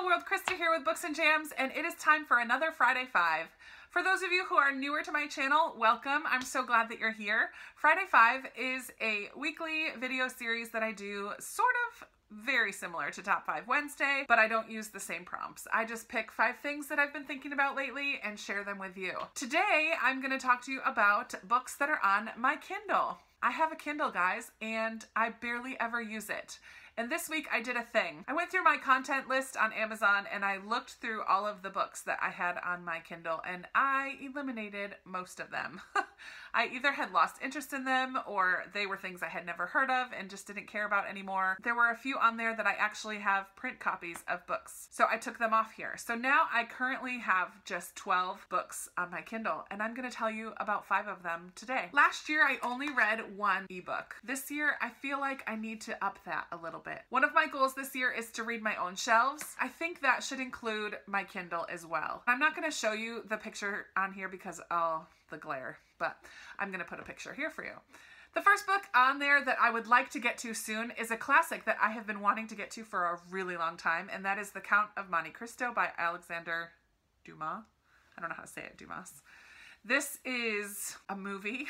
Hello world, Krista here with Books and Jams, and it is time for another Friday 5. For those of you who are newer to my channel, welcome. I'm so glad that you're here. Friday 5 is a weekly video series that I do sort of very similar to Top 5 Wednesday, but I don't use the same prompts. I just pick 5 things that I've been thinking about lately and share them with you. Today, I'm going to talk to you about books that are on my Kindle. I have a Kindle, guys, and I barely ever use it. And this week I did a thing. I went through my content list on Amazon and I looked through all of the books that I had on my Kindle and I eliminated most of them. I either had lost interest in them or they were things I had never heard of and just didn't care about anymore. There were a few on there that I actually have print copies of books, so I took them off here. So now I currently have just 12 books on my Kindle and I'm going to tell you about 5 of them today. Last year I only read 1 ebook. This year I feel like I need to up that a little bit. One of my goals this year is to read my own shelves. I think that should include my Kindle as well. I'm not going to show you the picture on here because, oh, the glare, but I'm going to put a picture here for you. The first book on there that I would like to get to soon is a classic that I have been wanting to get to for a really long time, and that is The Count of Monte Cristo by Alexander Dumas. I don't know how to say it, Dumas. This is a movie.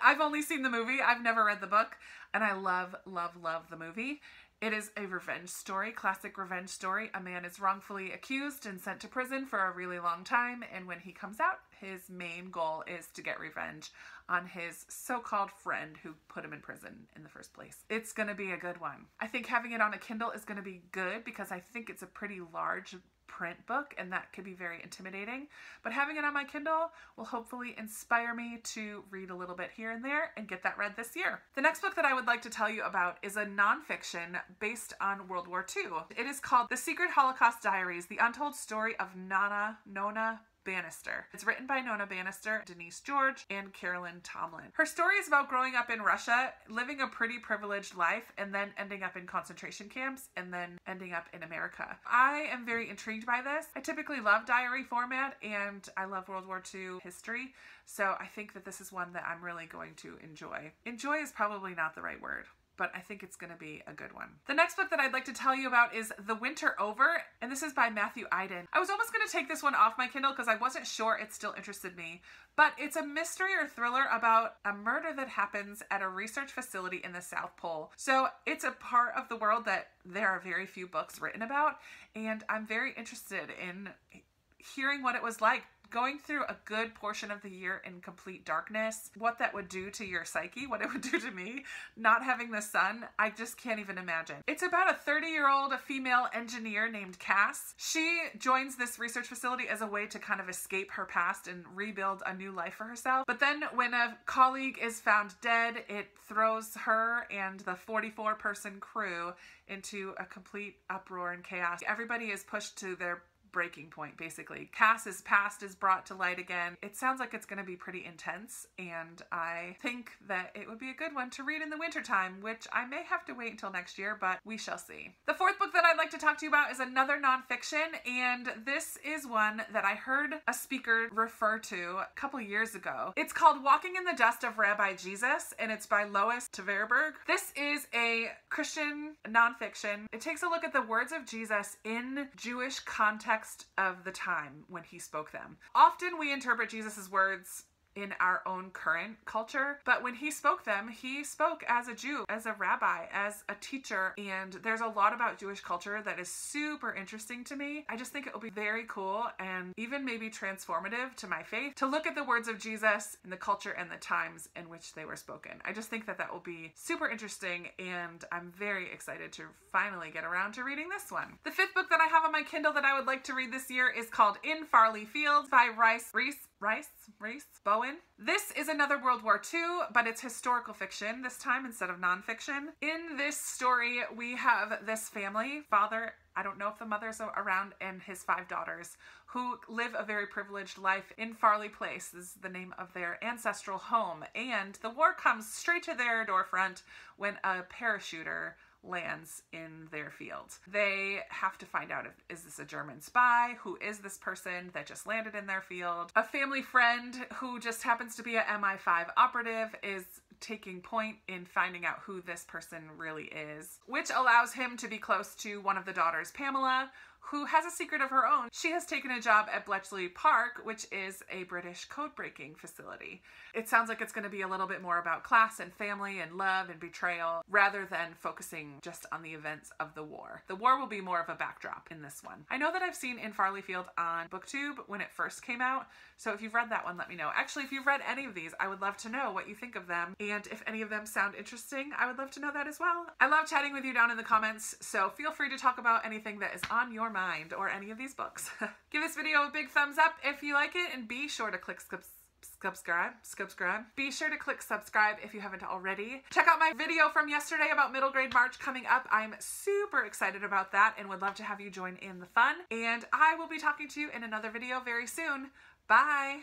I've only seen the movie. I've never read the book, and I love, love, love the movie. It is a revenge story, classic revenge story. A man is wrongfully accused and sent to prison for a really long time, and when he comes out, his main goal is to get revenge on his so-called friend who put him in prison in the first place. It's gonna be a good one. I think having it on a Kindle is gonna be good because I think it's a pretty large print book and that could be very intimidating, but having it on my Kindle will hopefully inspire me to read a little bit here and there and get that read this year. The next book that I would like to tell you about is a nonfiction based on World War II. It is called The Secret Holocaust Diaries, The Untold Story of Nona Bannister. It's written by Nona Bannister, Denise George, and Carolyn Tomlin. Her story is about growing up in Russia, living a pretty privileged life, and then ending up in concentration camps, and then ending up in America. I am very intrigued by this. I typically love diary format, and I love World War II history, so I think that this is one that I'm really going to enjoy. Enjoy is probably not the right word, but I think it's going to be a good one. The next book that I'd like to tell you about is The Winter Over, and this is by Matthew Iden. I was almost going to take this one off my Kindle because I wasn't sure it still interested me, but it's a mystery or thriller about a murder that happens at a research facility in the South Pole. So it's a part of the world that there are very few books written about, and I'm very interested in hearing what it was like going through a good portion of the year in complete darkness, what that would do to your psyche, what it would do to me, not having the sun. I just can't even imagine. It's about a 30-year-old female engineer named Cass. She joins this research facility as a way to kind of escape her past and rebuild a new life for herself. But then when a colleague is found dead, it throws her and the 44-person crew into a complete uproar and chaos. Everybody is pushed to their breaking point, basically. Cass's past is brought to light again. It sounds like it's going to be pretty intense, and I think that it would be a good one to read in the wintertime, which I may have to wait until next year, but we shall see. The fourth book that I'd like to talk to you about is another nonfiction, and this is one that I heard a speaker refer to a couple years ago. It's called Walking in the Dust of Rabbi Jesus, and it's by Lois Tverberg. This is a Christian nonfiction. It takes a look at the words of Jesus in Jewish context of the time when he spoke them. Often we interpret Jesus's words in our own current culture, but when he spoke them, he spoke as a Jew, as a rabbi, as a teacher, and there's a lot about Jewish culture that is super interesting to me. I just think it will be very cool and even maybe transformative to my faith to look at the words of Jesus and the culture and the times in which they were spoken. I just think that that will be super interesting, and I'm very excited to finally get around to reading this one. The fifth book that I have on my Kindle that I would like to read this year is called In Farley Field by Reese Bowen. This is another World War II, but it's historical fiction this time instead of nonfiction. In this story, we have this family, father, I don't know if the mother's around, and his 5 daughters who live a very privileged life in Farley Place. This is the name of their ancestral home. And the war comes straight to their doorfront when a parachuter lands in their field. They have to find out, is this a German spy? Who is this person that just landed in their field? A family friend who just happens to be a MI5 operative is taking point in finding out who this person really is, which allows him to be close to one of the daughters, Pamela, who has a secret of her own. She has taken a job at Bletchley Park, which is a British code-breaking facility. It sounds like it's going to be a little bit more about class and family and love and betrayal, rather than focusing just on the events of the war. The war will be more of a backdrop in this one. I know that I've seen in Farley Field on BookTube when it first came out, so if you've read that one, let me know. Actually, if you've read any of these, I would love to know what you think of them, and if any of them sound interesting, I would love to know that as well. I love chatting with you down in the comments, so feel free to talk about anything that is on your mind or any of these books. Give this video a big thumbs up if you like it, and be sure to click subscribe. Be sure to click subscribe if you haven't already. Check out my video from yesterday about middle grade March coming up. I'm super excited about that and would love to have you join in the fun. And I will be talking to you in another video very soon. Bye!